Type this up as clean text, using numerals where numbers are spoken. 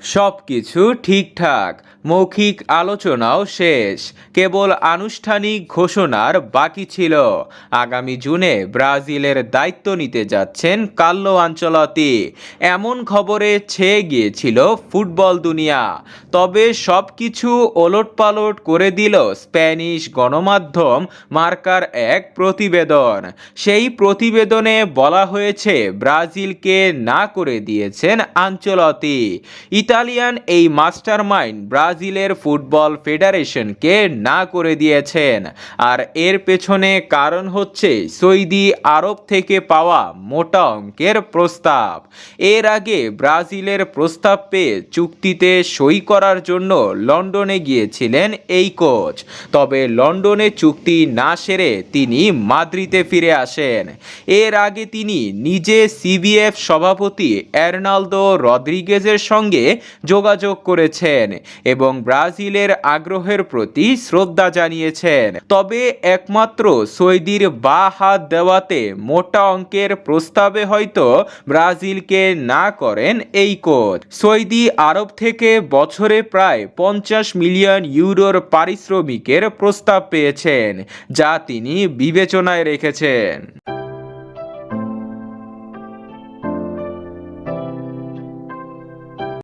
সবকিছু ঠিকঠাক, মৌখিক আলোচনাও শেষ, কেবল আনুষ্ঠানিক ঘোষণার বাকি ছিল। আগামী জুনে ব্রাজিলের দায়িত্ব নিতে যাচ্ছেন কার্লো আনচেলত্তি, এমন খবরে ছেয়ে গিয়েছিল ফুটবল দুনিয়া। তবে সবকিছু ওলটপালট করে দিল স্প্যানিশ গণমাধ্যম মার্কার এক প্রতিবেদন। সেই প্রতিবেদনে বলা হয়েছে ব্রাজিলকে না করে দিয়েছেন আনচেলত্তি। ইতালিয়ান এই মাস্টারমাইন্ড ব্রাজিলের ফুটবল ফেডারেশনকে না করে দিয়েছেন। আর এর পেছনে কারণ হচ্ছে সৌদি আরব থেকে পাওয়া মোটা অঙ্কের প্রস্তাব। এর আগে ব্রাজিলের প্রস্তাব পেয়ে চুক্তিতে সই করার জন্য লন্ডনে গিয়েছিলেন এই কোচ। তবে লন্ডনে চুক্তি না সেরে তিনি মাদ্রিদে ফিরে আসেন। এর আগে তিনি নিজে সিবিএফ সভাপতি এর্নালদো রদ্রিগেজের সঙ্গে যোগাযোগ করেছেন এবং ব্রাজিলের আগ্রহের প্রতি শ্রদ্ধা জানিয়েছেন। তবে একমাত্র সৌদির বা হাত দেওয়াতে মোটা অঙ্কের প্রস্তাবে হয়তো ব্রাজিলকে না করেন এই কোচ। সৌদি আরব থেকে বছরে প্রায় 50 মিলিয়ন ইউরোর পারিশ্রমিকের প্রস্তাব পেয়েছেন, যা তিনি বিবেচনায় রেখেছেন।